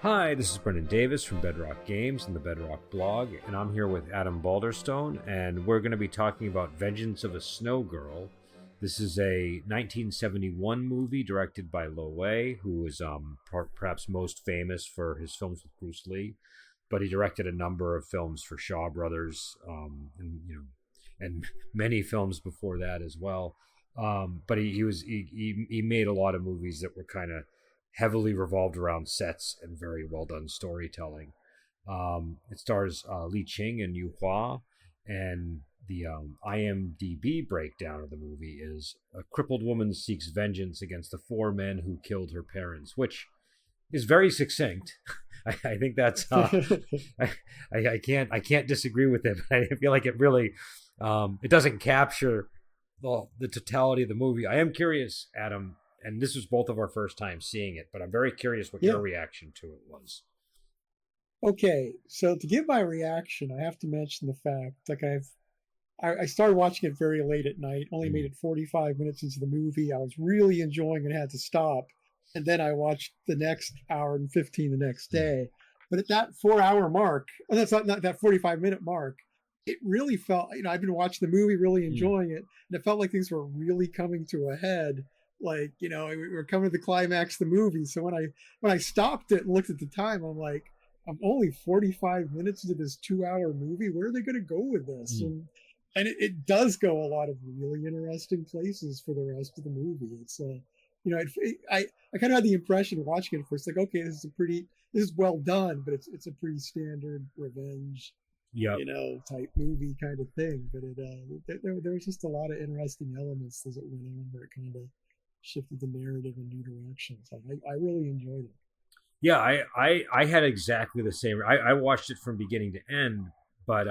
Hi, this is Brendan Davis from Bedrock Games and the Bedrock blog, and I'm here with Adam Balderstone, and we're going to be talking about Vengeance of a Snowgirl. This is a 1971 movie directed by Lo Wei, who is perhaps most famous for his films with Bruce Lee, but he directed a number of films for Shaw Brothers, and many films before that as well. But he made a lot of movies that were kind of heavily revolved around sets and very well done storytelling. It stars Li Qing and Yu Hua, and the IMDb breakdown of the movie is: a crippled woman seeks vengeance against the four men who killed her parents, which is very succinct. I think that's I can't disagree with it. But I feel like it really it doesn't capture the totality of the movie. I am curious, Adam, and this was both of our first time seeing it, but I'm very curious what your reaction to it was. Okay, so to give my reaction, I have to mention the fact, like I started watching it very late at night, only made it 45 minutes into the movie. I was really enjoying it, had to stop. And then I watched the next hour and 15 the next day. But at that 4-hour mark, and that's not that 45-minute mark, it really felt, I've been watching the movie, really enjoying it, and it felt like things were really coming to a head. Like, we were coming to the climax of the movie. So when I stopped it and looked at the time, I'm like, I'm only 45 minutes into this 2-hour movie. Where are they going to go with this? And it does go a lot of really interesting places for the rest of the movie. It's I kind of had the impression watching it first, like, okay, this is well done, but it's a pretty standard revenge, type movie kind of thing. But there was just a lot of interesting elements as it went on, where it kind of shifted the narrative in new directions. I really enjoyed it. Yeah, I had exactly the same. I watched it from beginning to end, but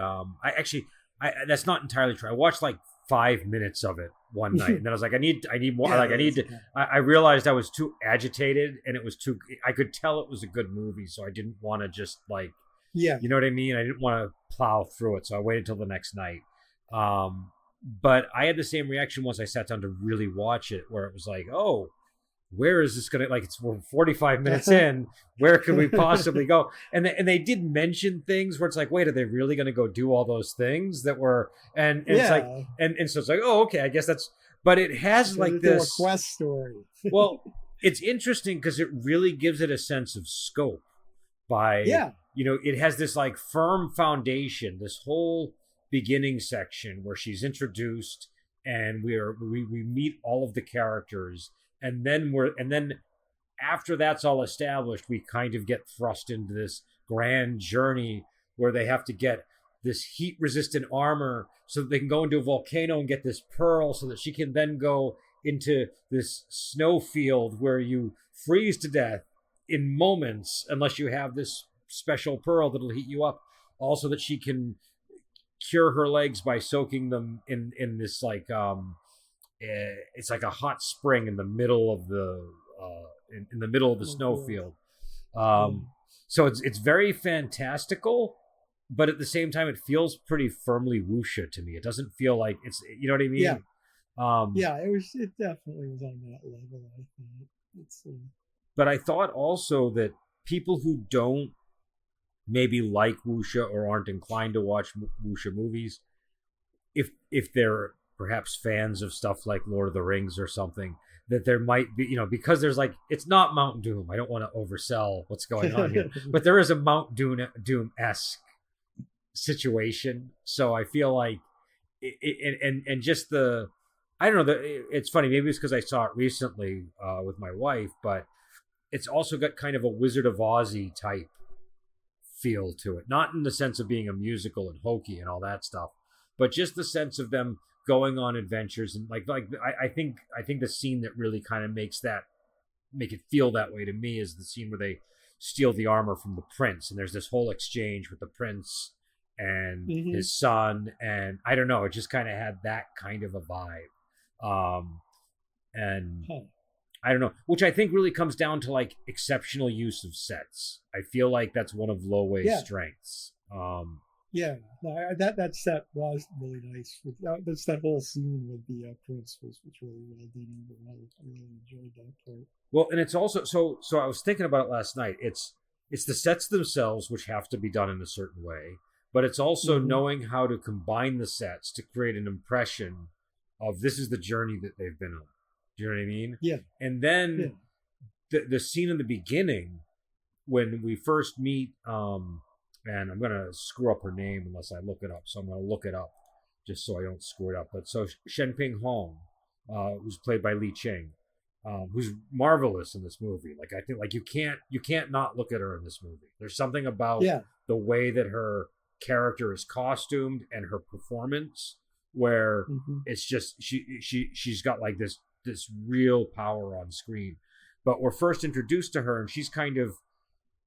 that's not entirely true. I watched like 5 minutes of it one night, and then I was like, I need more. I realized I was too agitated, and it was too. I could tell it was a good movie, so I didn't want to just you know what I mean. I didn't want to plow through it, so I waited till the next night. But I had the same reaction once I sat down to really watch it, where it was like, oh, where is this going to, we're 45 minutes in, where could we possibly go? And they did mention things where it's like, wait, are they really going to go do all those things that were, and it's like, and so it's like, oh, okay, I guess that's, but it has this quest story. Well, it's interesting because it really gives it a sense of scope by, it has this firm foundation, this whole beginning section where she's introduced and we meet all of the characters, and then after that's all established, we kind of get thrust into this grand journey where they have to get this heat resistant armor so that they can go into a volcano and get this pearl so that she can then go into this snow field where you freeze to death in moments unless you have this special pearl that'll heat you up, also that she can cure her legs by soaking them in this it's like a hot spring in the middle of the in the middle of the snowfield. So it's very fantastical, but at the same time it feels pretty firmly wuxia to me. It doesn't feel like it's, you know what I mean? It definitely was on that level, I think. But I thought also that people who don't maybe like wuxia or aren't inclined to watch wuxia movies, if they're perhaps fans of stuff like Lord of the Rings or something, that there might be, because there's it's not Mount Doom. I don't want to oversell what's going on here, but there is a Mount Doom-esque situation. So I feel like and just I don't know, it's funny, maybe it's because I saw it recently with my wife, but it's also got kind of a Wizard of Ozzy type feel to it, not in the sense of being a musical and hokey and all that stuff, but just the sense of them going on adventures. And I think the scene that really kind of make it feel that way to me is the scene where they steal the armor from the prince, and there's this whole exchange with the prince and his son, and I don't know, it just kind of had that kind of a vibe. And I don't know, which I think really comes down to exceptional use of sets. I feel like that's one of Lo Wei's strengths. That set was really nice. That's that whole scene with the prince was really well done. I really enjoyed that part. Well, and it's also so I was thinking about it last night. It's it's the sets themselves which have to be done in a certain way, but it's also knowing how to combine the sets to create an impression of this is the journey that they've been on. Do you know what I mean? Yeah. And then the scene in the beginning when we first meet, and I'm gonna screw up her name unless I look it up, so I'm gonna look it up just so I don't screw it up. But so Shenping Hong, who's played by Li Ching, who's marvelous in this movie. Like I think, like you can't not look at her in this movie. There's something about the way that her character is costumed and her performance, where it's just she's got like this real power on screen. But we're first introduced to her, and she's kind of,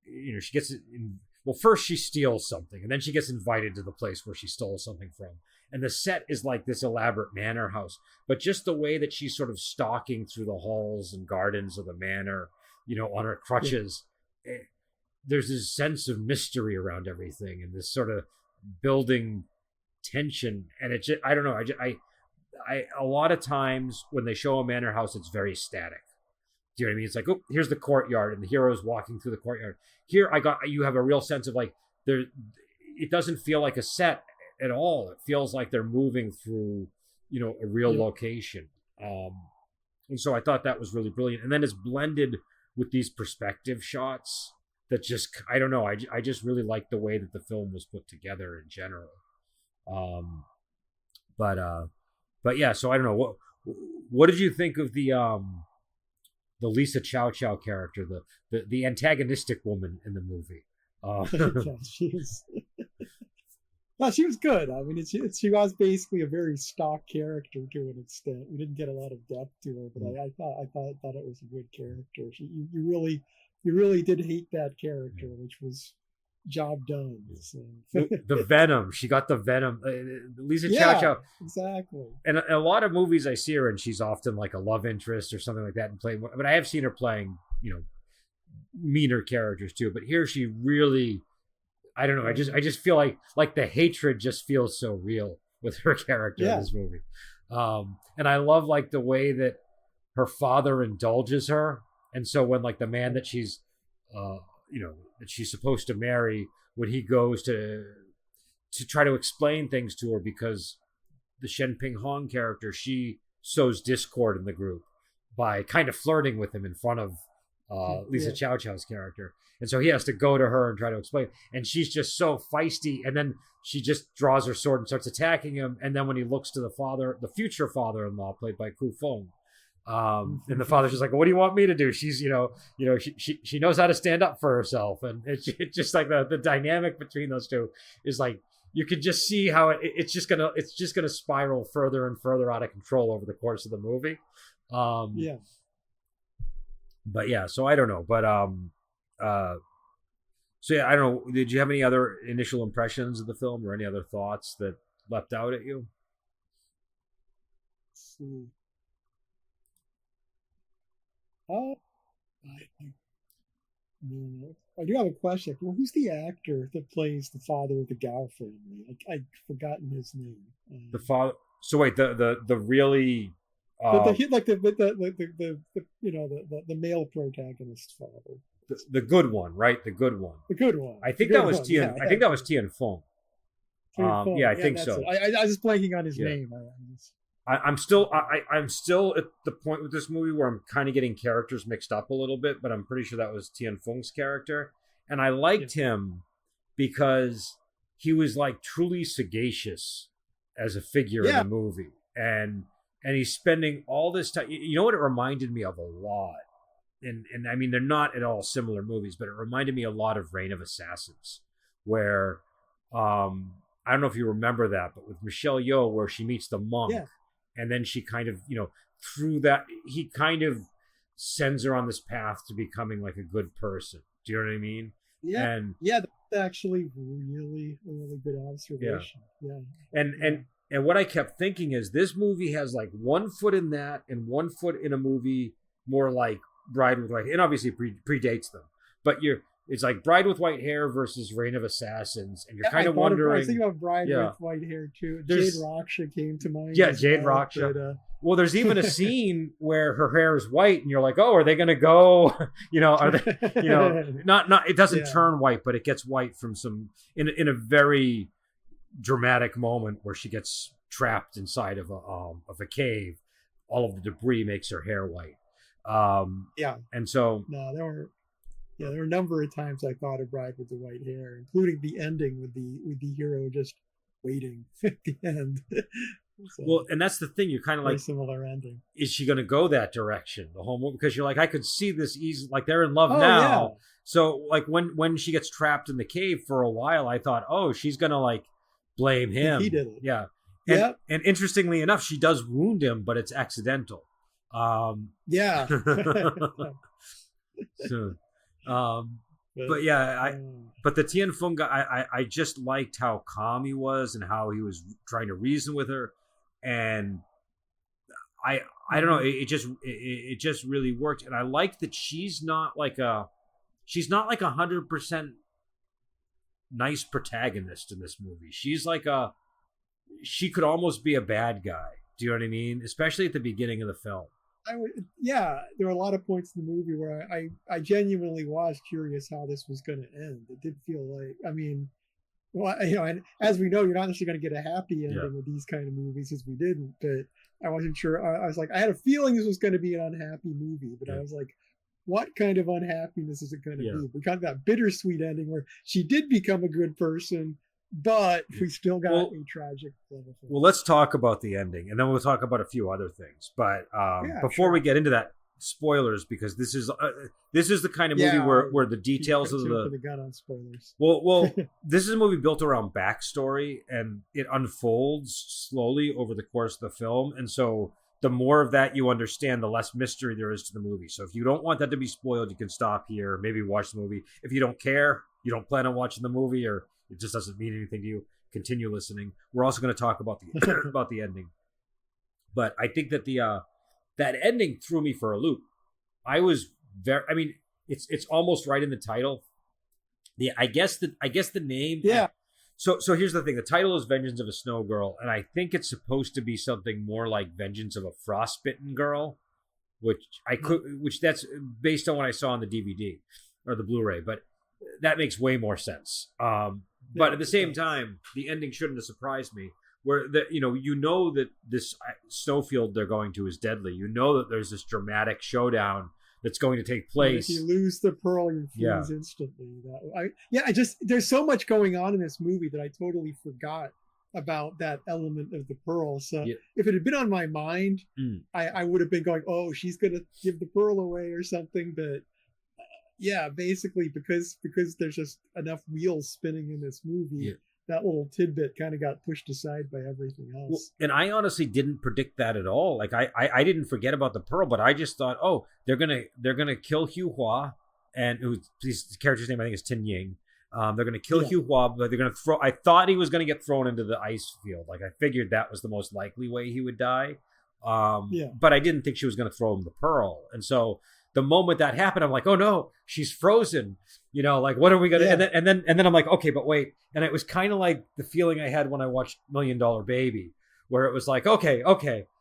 you know, she gets in, well, first she steals something, and then she gets invited to the place where she stole something from. And the set is like this elaborate manor house, but just the way that she's sort of stalking through the halls and gardens of the manor, you know, on her crutches, there's this sense of mystery around everything, and this sort of building tension. And it just, I don't know, I a lot of times when they show a manor house, it's very static. Do you know what I mean? It's like, oh, here's the courtyard, and the hero's walking through the courtyard. Here, you have a real sense of like there. It doesn't feel like a set at all. It feels like they're moving through, you know, a real location. And so I thought that was really brilliant. And then it's blended with these perspective shots that just, I don't know. I just really like the way that the film was put together in general. But yeah. So I don't know what did you think of the Lisa Chow Chow character, the antagonistic woman in the movie. She was good. I mean, she was basically a very stock character to an extent. We didn't get a lot of depth to her, but I thought it was a good character. You really did hate that character, which was job done. So. The venom. She got the venom. Lisa Chow Chow. Exactly. And a lot of movies I see her in, she's often like a love interest or something like that, and playing. But I have seen her playing, you know, meaner characters too. But here she really, I don't know. I just feel like the hatred just feels so real with her character in this movie. And I love like the way that her father indulges her, and so when like the man that she's, you know, that she's supposed to marry, when he goes to try to explain things to her, because the Shenping Hong character, she sows discord in the group by kind of flirting with him in front of Lisa Chow Chow's character. And so he has to go to her and try to explain. And she's just so feisty. And then she just draws her sword and starts attacking him. And then when he looks to the future father-in-law, played by Ku Feng, and the father's just like, what do you want me to do? She's, she knows how to stand up for herself. And it's just like the dynamic between those two is like, you could just see how it's just gonna spiral further and further out of control over the course of the movie. But yeah, so I don't know. But so yeah, I don't know. Did you have any other initial impressions of the film or any other thoughts that leapt out at you? Let's see. I do have a question. Well, who's the actor that plays the father of the Gao family? I've forgotten his name. The father. So wait, the really. The male protagonist father. The good one, right? The good one. The good one. I think that was Tian. I think that was Tian Feng. Yeah, I think so. I was just blanking on his name. I'm still at the point with this movie where I'm kind of getting characters mixed up a little bit, but I'm pretty sure that was Tian Feng's character, and I liked him because he was like truly sagacious as a figure in the movie, and he's spending all this time. You know what it reminded me of a lot, and I mean they're not at all similar movies, but it reminded me a lot of Reign of Assassins, where I don't know if you remember that, but with Michelle Yeoh, where she meets the monk. Yeah. And then she kind of, through that, he kind of sends her on this path to becoming like a good person. Do you know what I mean? Yeah. That's actually really a really good observation. Yeah. And what I kept thinking is this movie has like 1 foot in that and 1 foot in a movie more like Bride with White Hair, and obviously predates them. But it's like Bride with White Hair versus Reign of Assassins, and you're kind of wondering. I was thinking about Bride with White Hair too. Jade Raksha came to mind. Yeah, Jade Raksha. Well, there's even a scene where her hair is white, and you're like, "Oh, are they going to go? Are they? Not. It doesn't turn white, but it gets white from some in a very dramatic moment where she gets trapped inside of a cave. All of the debris makes her hair white. And so no, there were a number of times I thought of Bride with the White Hair, including the ending with the hero just waiting at the end. So, well, and that's the thing. You're kind of like, similar ending. Is she going to go that direction the whole movie? Because you're like, I could see this easy. Like they're in love now. Yeah. So like when she gets trapped in the cave for a while, I thought, oh, she's going to like blame him. He did it. Yeah. And interestingly enough, she does wound him, but it's accidental. Yeah. So, but yeah, but the Tian Feng guy, I just liked how calm he was and how he was trying to reason with her, and I don't know, it just really worked, and I like that she's not like 100% nice protagonist in this movie. She's like she could almost be a bad guy. Do you know what I mean? Especially at the beginning of the film. There were a lot of points in the movie where I genuinely was curious how this was going to end. It did feel like, and as we know, you're not necessarily going to get a happy ending with these kind of movies, as we didn't. But I wasn't sure. I was like, I had a feeling this was going to be an unhappy movie, but I was like, what kind of unhappiness is it going to be? We got that bittersweet ending where she did become a good person, but we still got a tragic level. Well, let's talk about the ending, and then we'll talk about a few other things. But before we get into that, spoilers, because this is the kind of movie where the details of the gun on spoilers. Well, this is a movie built around backstory, and it unfolds slowly over the course of the film, and so the more of that you understand, the less mystery there is to the movie. So if you don't want that to be spoiled, you can stop here, maybe watch the movie. If you don't care, you don't plan on watching the movie, or it just doesn't mean anything to you, continue listening. We're also going to talk about the about the ending. But I think that that ending threw me for a loop. I was it's almost right in the title. I guess the name. Yeah. So here's the thing. The title is Vengeance of a Snowgirl, and I think it's supposed to be something more like Vengeance of a Frostbitten Girl, which that's based on what I saw on the DVD or the Blu-ray, but that makes way more sense. But at the same time, the ending shouldn't have surprised me. Where that this snowfield they're going to is deadly. You know that there's this dramatic showdown that's going to take place. If you lose the pearl, you freeze instantly. There's so much going on in this movie that I totally forgot about that element of the pearl. So if it had been on my mind, I would have been going, oh, she's going to give the pearl away or something. But basically because there's just enough wheels spinning in this movie, that little tidbit kind of got pushed aside by everything else. Well, and I honestly didn't predict that at all. Like I didn't forget about the pearl, but I just thought, oh, they're gonna kill Hugh Hua, and the character's name I think is Tin Ying. They're gonna kill Hugh Hua, but they're gonna throw. I thought he was gonna get thrown into the ice field. Like I figured that was the most likely way he would die. But I didn't think she was gonna throw him the pearl, and so the moment that happened, I'm like, oh no, she's frozen. Like what are we gonna? Yeah. And then I'm like, okay, but wait. And it was kind of like the feeling I had when I watched $1 Million Baby, where it was like, okay,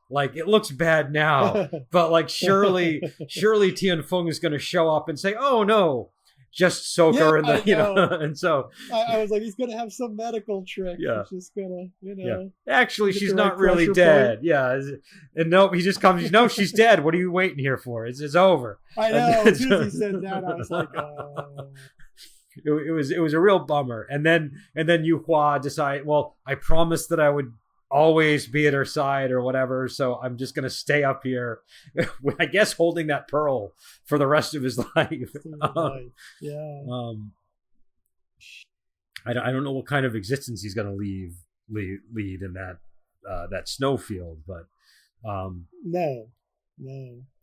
like it looks bad now, but like surely Tian Feng is gonna show up and say, oh no, just soak her in the and so I was like, he's gonna have some medical trick. He's just gonna actually she's not really dead. And no, he just comes, no, she's dead. What are you waiting here for? It's over. I know. As soon as he said that, I was like, it was a real bummer. And then Yu Hua decided, well, I promised that I would always be at her side or whatever, so I'm just gonna stay up here, I guess, holding that pearl for the rest of his life. I don't know what kind of existence he's gonna lead in that snowfield, but no,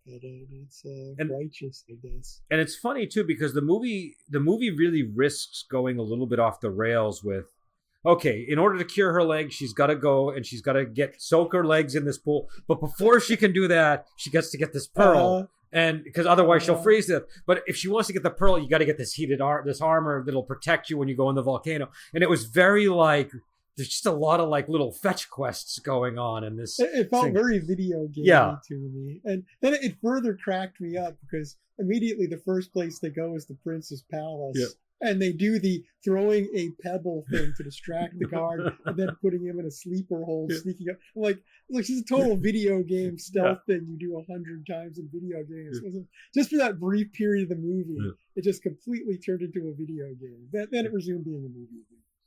it's righteous, I guess. And it's funny too, because the movie really risks going a little bit off the rails with, okay, in order to cure her leg, she's got to go and she's got to soak her legs in this pool. But before she can do that, she gets to get this pearl, and because otherwise she'll freeze to death. But if she wants to get the pearl, you got to get this this armor that'll protect you when you go in the volcano. And it was very like, there's just a lot of like little fetch quests going on in this. It felt thing. very video gamey Yeah. to me, and then it further cracked me up because immediately the first place they go is the prince's palace. Yeah. And they do the throwing a pebble thing to distract the guard and then putting him in a sleeper hold, sneaking up. I'm like, this is a total video game stealth thing you do 100 times in video games. Just for that brief period of the movie, it just completely turned into a video game. Then it resumed being a movie.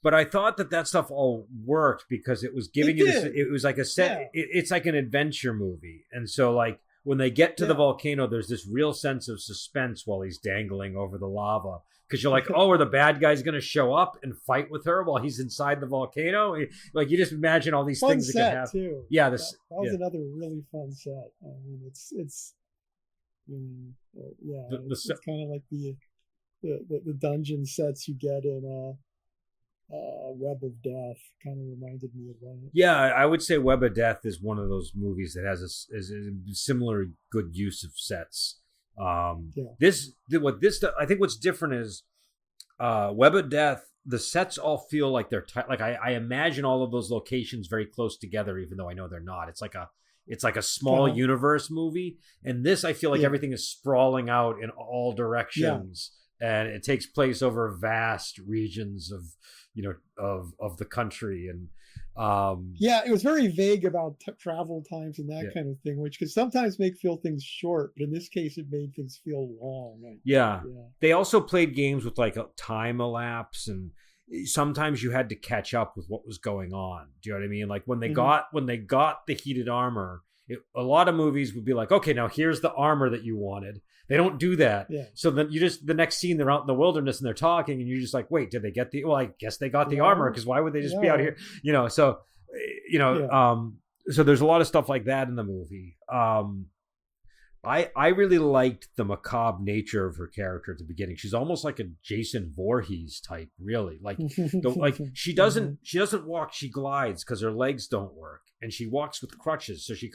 But I thought that stuff all worked because it was giving you this. It was like a set. Yeah. It's like an adventure movie, and so like when they get to the volcano, there's this real sense of suspense while he's dangling over the lava. Because you're like, oh, are the bad guys going to show up and fight with her while he's inside the volcano? Like, you just imagine all these things that could happen. Too. Yeah, that was another really fun set. I mean, it's it's kind of like the dungeon sets you get in Web of Death. Kind of reminded me of that. Yeah, I would say Web of Death is one of those movies that has a similar good use of sets. I think what's different is Web of Death, the sets all feel like they're like I imagine all of those locations very close together, even though I know they're not. It's like a small universe movie, and this I feel like everything is sprawling out in all directions, and it takes place over vast regions of of the country. And it was very vague about travel times and that kind of thing, which could sometimes feel things short, but in this case it made things feel long. They also played games with like a time elapse, and sometimes you had to catch up with what was going on. Do you know what I mean? Like when they got the heated armor, a lot of movies would be like, okay, now here's the armor that you wanted. They don't do that. So then the next scene, they're out in the wilderness and they're talking, and you're just like, wait, did they get well, I guess they got the armor, because why would they just be out here? So there's a lot of stuff like that in the movie. I really liked the macabre nature of her character at the beginning. She's almost like a Jason Voorhees type, really. Like she doesn't walk, she glides because her legs don't work, and she walks with crutches. So she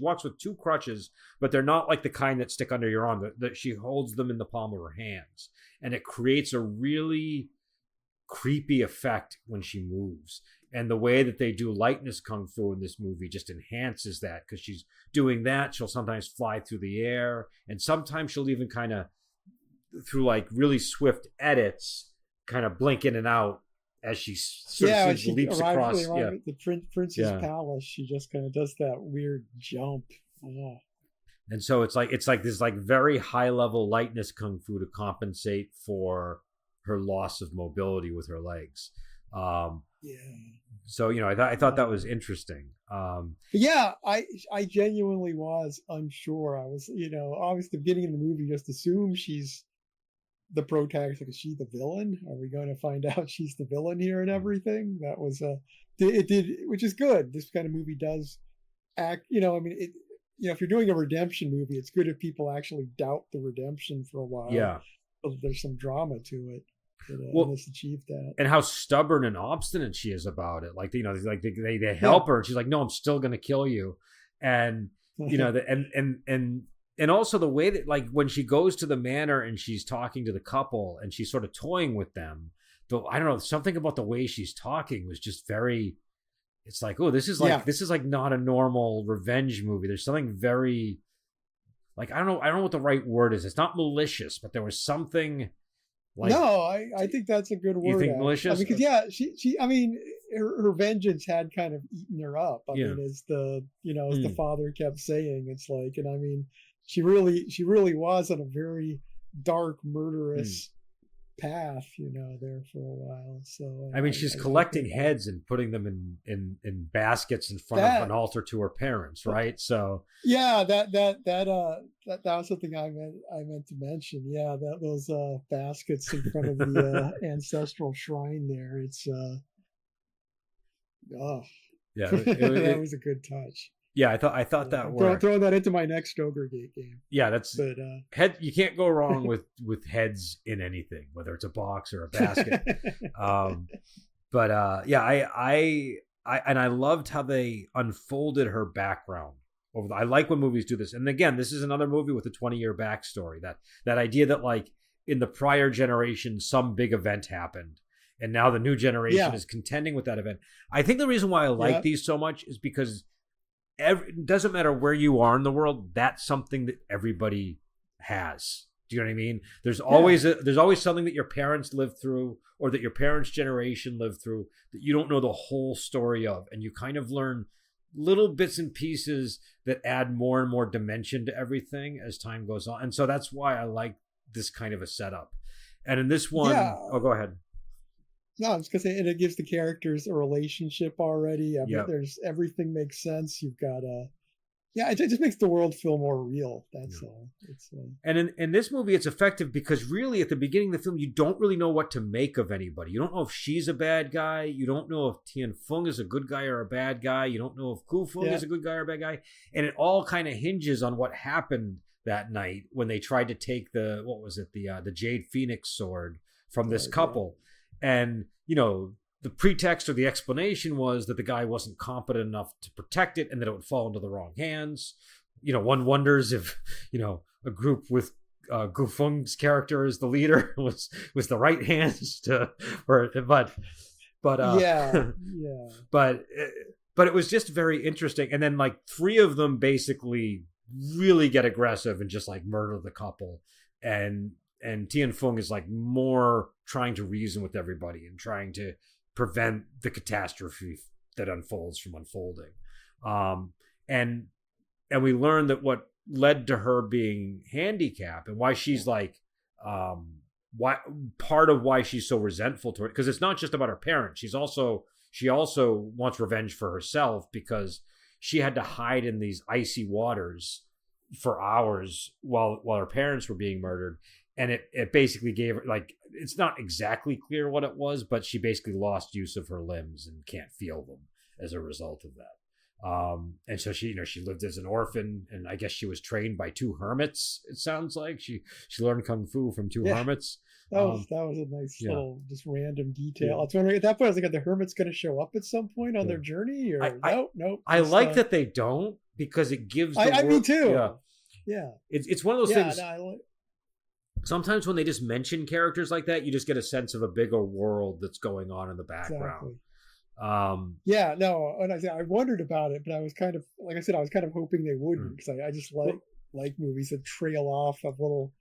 walks with two crutches, but they're not like the kind that stick under your arm. That she holds them in the palm of her hands, and it creates a really creepy effect when she moves. And the way that they do lightness kung fu in this movie just enhances that, because she's doing that. She'll sometimes fly through the air, and sometimes she'll even kind of, through like really swift edits, kind of blink in and out as she leaps across. The prince's palace, she just kind of does that weird jump. And so it's like this like very high level lightness kung fu to compensate for her loss of mobility with her legs. So I thought that was interesting. I genuinely was unsure. I was obviously the beginning of the movie just assume she's the protagonist. Like, is she the villain? Are we going to find out she's the villain here and everything? That was it did, which is good. This kind of movie does act. If you're doing a redemption movie, it's good if people actually doubt the redemption for a while. So there's some drama to it. This achieved that, and how stubborn and obstinate she is about it. Like they help her, and she's like, "No, I'm still going to kill you," and and also the way that, like, when she goes to the manor and she's talking to the couple and she's sort of toying with them. Though I don't know, something about the way she's talking was just very. It's like, oh, this is like not a normal revenge movie. There's something very, like, I don't know what the right word is. It's not malicious, but there was something. Like, no, I think that's a good word. You think malicious? Because her vengeance had kind of eaten her up. I mean, as the father kept saying, it's like, and I mean, she really was on a very dark, murderous path, there for a while. So I mean, she's collecting heads and putting them in baskets in front of an altar to her parents, right? So that was something I meant to mention. Yeah, those baskets in front of the ancestral shrine there. It's that was a good touch. Yeah, I thought that worked. Throw that into my next Showgirl game. Yeah, head. You can't go wrong with heads in anything, whether it's a box or a basket. I loved how they unfolded her background. I like when movies do this, and again, this is another movie with a 20-year backstory. That idea that, like, in the prior generation, some big event happened, And now the new generation Yeah. is contending with that event. I think the reason why I like Yeah. these so much is because it doesn't matter where you are in the world, that's something that everybody has. Do you know what I mean? There's always there's always something that your parents lived through or that your parents' generation lived through that you don't know the whole story of. And you kind of learn little bits and pieces that add more and more dimension to everything as time goes on. And so that's why I like this kind of a setup. And in this one, Yeah. oh, go ahead. No, I was gonna say, and it gives the characters a relationship already. I mean, Yep. there's everything makes sense. You've got it just makes the world feel more real. That's all. It's And in this movie, it's effective because really at the beginning of the film, you don't really know what to make of anybody. You don't know if she's a bad guy. You don't know if Tian Feng is a good guy or a bad guy. You don't know if Gu Feng is a good guy or a bad guy. And it all kind of hinges on what happened that night when they tried to take the Jade Phoenix sword from this couple. And, the pretext or the explanation was that the guy wasn't competent enough to protect it and that it would fall into the wrong hands. One wonders if, a group with Gu Feng's character as the leader was the right hands but it was just very interesting. And then like three of them basically really get aggressive and just like murder the couple. And Tian Feng is like more trying to reason with everybody and trying to prevent the catastrophe that unfolds from unfolding. And we learn that what led to her being handicapped and why she's like, why part of why she's so resentful to it, because it's not just about her parents. She also wants revenge for herself because she had to hide in these icy waters for hours while her parents were being murdered. And it basically gave her, like, it's not exactly clear what it was, but she basically lost use of her limbs and can't feel them as a result of that. And so she lived as an orphan, and I guess she was trained by two hermits. It sounds like she learned kung fu from two hermits. That was a nice little just random detail. I was wondering at that point, I was like, are the hermits going to show up at some point on their journey? Or nope. I like that they don't, because it gives. Me too. Yeah. It's one of those things. No, Sometimes when they just mention characters like that, you just get a sense of a bigger world that's going on in the background. Exactly. And I wondered about it, but I was kind of, like I said, I was kind of hoping they wouldn't, because I just like movies that trail off a little.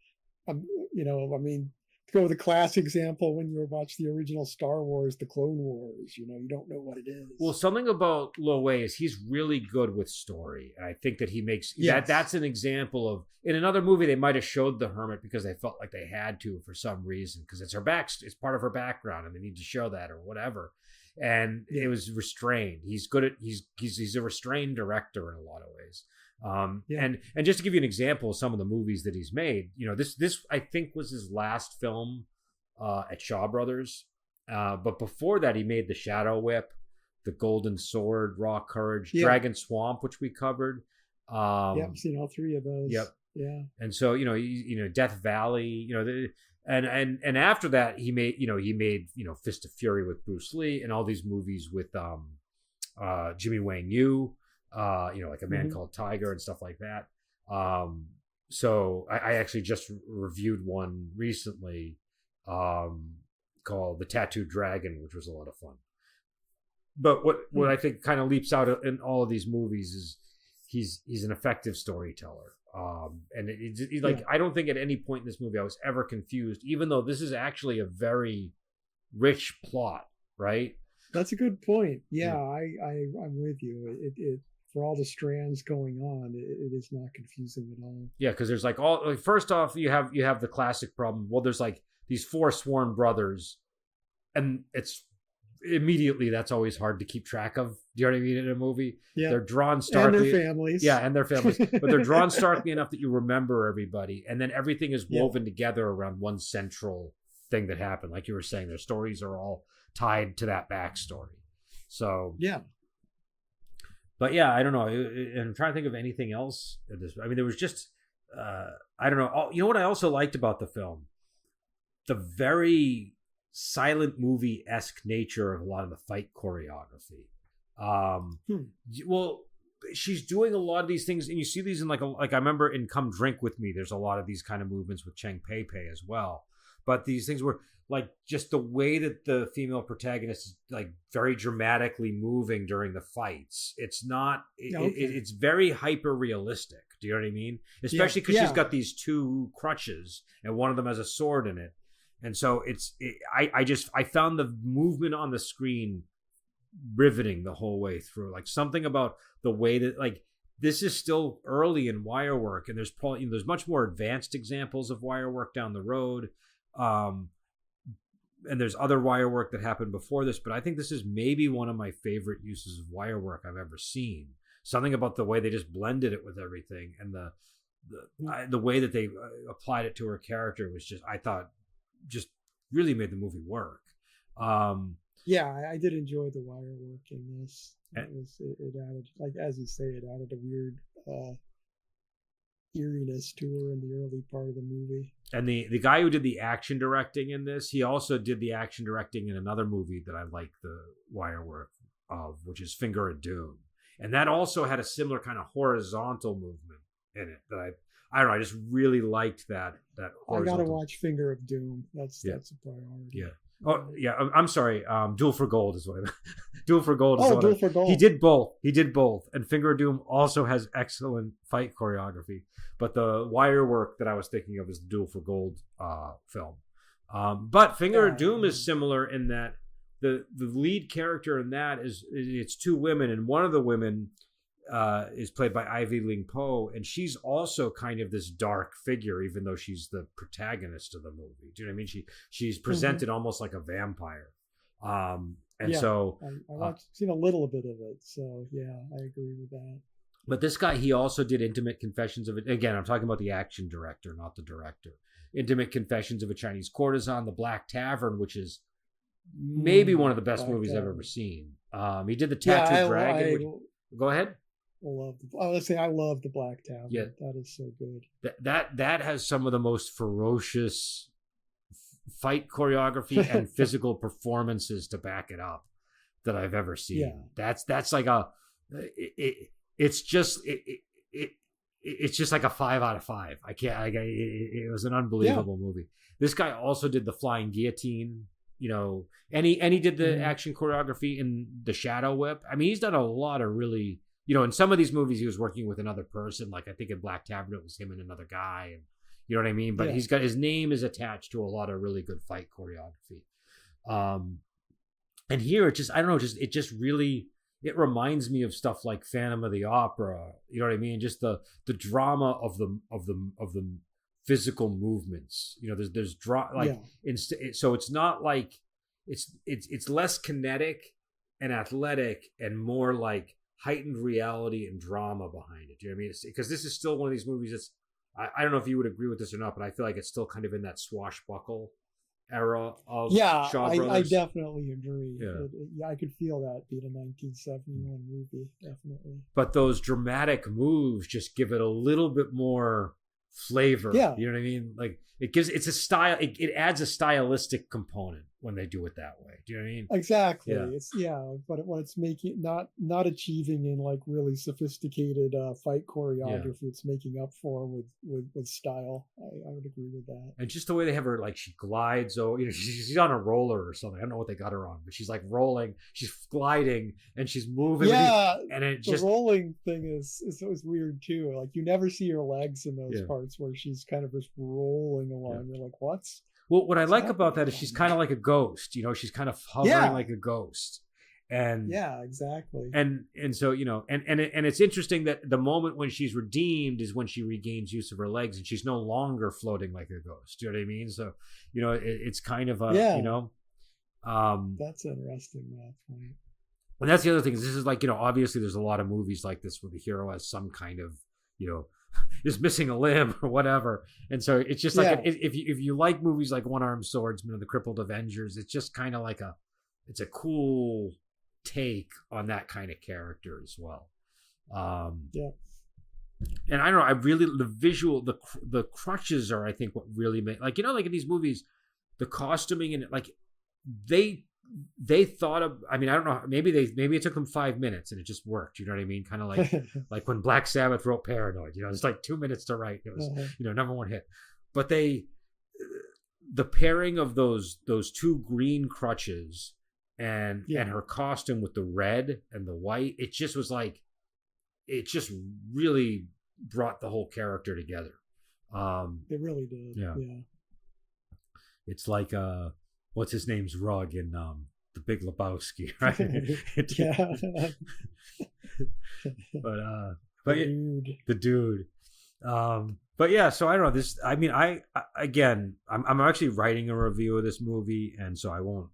To go with a classic example, when you watch the original Star Wars, the Clone Wars, you don't know what it is. Well, something about Lo Wei is he's really good with story, and I think that he makes that's an example of, in another movie they might have showed the hermit because they felt like they had to for some reason, because it's part of her background and they need to show that or whatever. And it was restrained. He's good at he's a restrained director in a lot of ways. And just to give you an example of some of the movies that he's made, this I think was his last film at Shaw Brothers. But before that, he made The Shadow Whip, The Golden Sword, Raw Courage, Dragon Swamp, which we covered. I've seen all three of those. Yep. Yeah. And so Death Valley, and after that he made Fist of Fury with Bruce Lee and all these movies with Jimmy Wang Yu. Like A Man Called Tiger and stuff like that. So I actually just reviewed one recently called The Tattooed Dragon, which was a lot of fun. But what I think kind of leaps out in all of these movies is he's an effective storyteller. And I don't think at any point in this movie I was ever confused, even though this is actually a very rich plot, right? That's a good point. Yeah. I'm with you. It for all the strands going on, it is not confusing at all. Yeah, because there's first off, you have the classic problem. Well, there's like these four sworn brothers, and it's immediately that's always hard to keep track of. Do you know what I mean? In a movie, they're drawn starkly, and their families, and their families, but they're drawn starkly enough that you remember everybody, and then everything is woven together around one central thing that happened. Like you were saying, their stories are all tied to that backstory. So But I don't know. I'm trying to think of anything else. There was just, I don't know. You know what I also liked about the film? The very silent movie-esque nature of a lot of the fight choreography. Well, she's doing a lot of these things, and you see these in like I remember in Come Drink With Me, there's a lot of these kind of movements with Cheng Pei Pei as well. but these things were like just the way that the female protagonist is like very dramatically moving during the fights. It's not. It's very hyper realistic. Do you know what I mean? Especially because she's got these two crutches and one of them has a sword in it, and so I found the movement on the screen riveting the whole way through. Like something about the way that like this is still early in wire work, and there's much more advanced examples of wire work down the road. And there's other wire work that happened before this, but I think this is maybe one of my favorite uses of wire work I've ever seen. Something about the way they just blended it with everything, and the way that they applied it to her character was just, I thought, just really made the movie work. I did enjoy the wire work in this. It added, like as you say, it added a weird eeriness to her in the early part of the movie. And the guy who did the action directing in this, he also did the action directing in another movie that I like the wire work of, which is Finger of Doom. And that also had a similar kind of horizontal movement in it that I don't know, I just really liked that horizontal. I gotta watch Finger of Doom. That's a priority. Yeah. Oh yeah, I'm sorry. Duel for Gold is what I Duel for Gold. Duel for Gold. He did both. And Finger of Doom also has excellent fight choreography. But the wire work that I was thinking of is the Duel for Gold film. But Finger of Doom is similar in that the lead character in that it's two women, and one of the women is played by Ivy Ling Po, and she's also kind of this dark figure, even though she's the protagonist of the movie. Do you know what I mean? She's presented almost like a vampire. So I've seen a little bit of it, so yeah, I agree with that. But this guy, he also did Intimate Confessions of it. Again, I'm talking about the action director, not the director. Intimate Confessions of a Chinese Courtesan, The Black Tavern, which is maybe one of the best movies I've ever seen. He did The Tattooed Dragon. Go ahead. I love The Black Tavern. Yeah, that is so good. That has some of the most ferocious fight choreography and physical performances to back it up that I've ever seen. Yeah. That's like it's just like a 5 out of 5. It was an unbelievable movie. This guy also did The Flying Guillotine, and he did the action choreography in The Shadow Whip. I mean, he's done a lot of really, in some of these movies he was working with another person. Like I think in Black Tavern it was him and another guy, and you know what I mean? But he's got, his name is attached to a lot of really good fight choreography. And here it just really, it reminds me of stuff like Phantom of the Opera. You know what I mean? Just the drama of the physical movements. There's so it's not like it's less kinetic and athletic and more like heightened reality and drama behind it. Do you know what I mean? Because this is still one of these movies that's, I don't know if you would agree with this or not, but I feel like it's still kind of in that swashbuckle era of Shaw Brothers. I definitely agree. I could feel that being a 1971 movie, definitely. But those dramatic moves just give it a little bit more flavor. Yeah. You know what I mean? Like it's a style, it adds a stylistic component when they do it that way. Do you know what I mean? Exactly. Yeah. But when it's making not achieving in like really sophisticated fight choreography, it's making up for with style. I would agree with that. And just the way they have her, like she glides, she's on a roller or something. I don't know what they got her on, but she's like rolling, she's gliding, and she's moving. Yeah, and it the rolling thing is weird too. Like you never see her legs in those parts where she's kind of just rolling along. You're like, what? Well, what I like about that is she's kind of like a ghost. She's kind of hovering like a ghost. And yeah, exactly. And so and it's interesting that the moment when she's redeemed is when she regains use of her legs and she's no longer floating like a ghost. Do you know what I mean? So it's kind of a that's interesting. That point. And that's the other thing. This is like obviously there's a lot of movies like this where the hero has some kind of is missing a limb or whatever, and so it's just like if you like movies like One Armed Swordsman and The Crippled Avengers, it's just kind of like it's a cool take on that kind of character as well. And I don't know, I really, the visual, the crutches are, I think, what really make, like like in these movies, the costuming and like they thought of, I mean, I don't know, maybe it took them 5 minutes and it just worked. You know what I mean? Kind of like like when Black Sabbath wrote Paranoid, it's like 2 minutes to write. It was, number one hit. But the pairing of those two green crutches and her costume with the red and the white, it just was like, it just really brought the whole character together. It really did. Yeah. Yeah. It's like what's his name's Rug in the Big Lebowski, right? Yeah. but the dude. But yeah, so I don't know this. I mean, I'm actually writing a review of this movie, and so I won't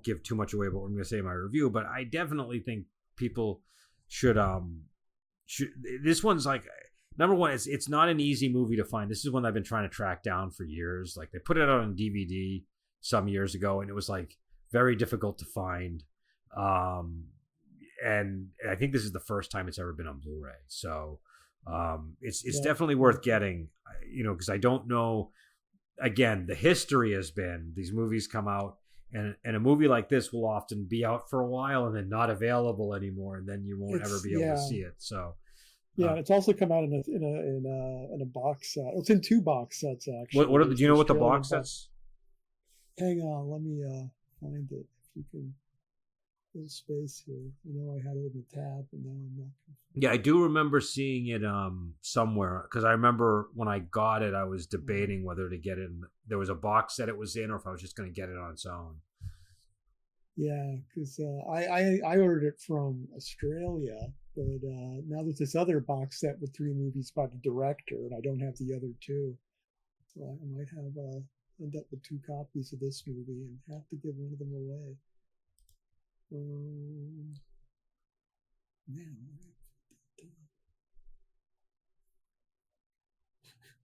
give too much away about what I'm going to say in my review. But I definitely think people should this one's like, number one, it's not an easy movie to find. This is one I've been trying to track down for years. Like, they put it out on DVD some years ago, and it was like very difficult to find. And I think this is the first time it's ever been on Blu-ray. So it's definitely worth getting, because I don't know. Again, the history has been these movies come out, and a movie like this will often be out for a while and then not available anymore, and then you won't ever be able to see it. So it's also come out in a box set. It's in 2 box sets, actually. Do you know what the box sets? Hang on, let me find it. If you can, there's space here. I know I had it in the tab, and now I'm not. Yeah, I do remember seeing it somewhere, because I remember when I got it, I was debating whether to get it. There was a box set it was in, or if I was just going to get it on its own. Yeah, because I ordered it from Australia, but now there's this other box set with 3 movies by the director, and I don't have the other 2, so I might have end up with 2 copies of this movie and have to give one of them away. Man.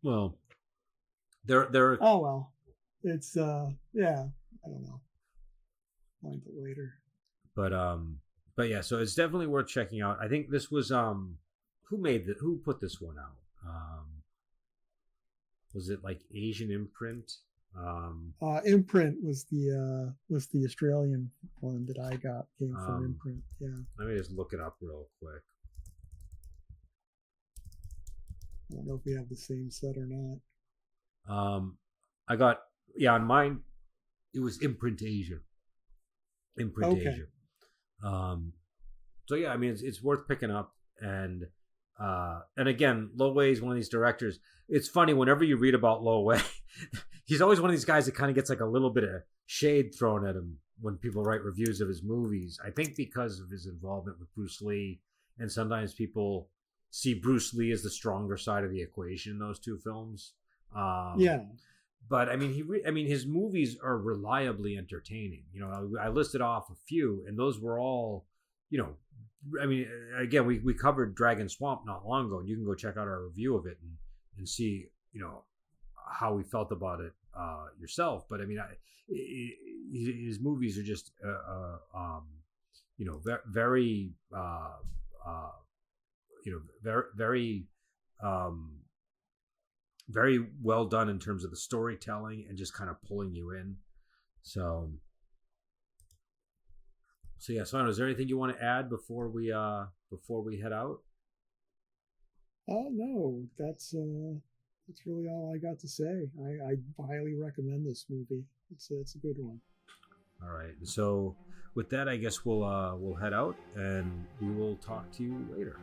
Well, they're oh well, it's yeah, I don't know. Find it later. But yeah, so it's definitely worth checking out. I think this was who put this one out? Was it like Asian Imprint? Imprint was the Australian one that I got, came from Imprint. Yeah. Let me just look it up real quick. I don't know if we have the same set or not. I got on mine. It was Imprint Asia. Asia. So yeah, I mean, it's worth picking up, and again, Lo Wei is one of these directors. It's funny, whenever you read about Lo Wei, he's always one of these guys that kind of gets like a little bit of shade thrown at him when people write reviews of his movies. I think because of his involvement with Bruce Lee, and sometimes people see Bruce Lee as the stronger side of the equation in those 2 films. Yeah. But I mean, his movies are reliably entertaining. I listed off a few, and those were all, I mean, again, we covered Dragon Swamp not long ago, and you can go check out our review of it and see, how we felt about it yourself. But I mean, his movies are just, very, very, very well done in terms of the storytelling and just kind of pulling you in. So yeah. So I don't know, is there anything you want to add before we head out? No, that's really all I got to say. I highly recommend this movie. It's a good one. All right. So with that, I guess we'll head out, and we will talk to you later.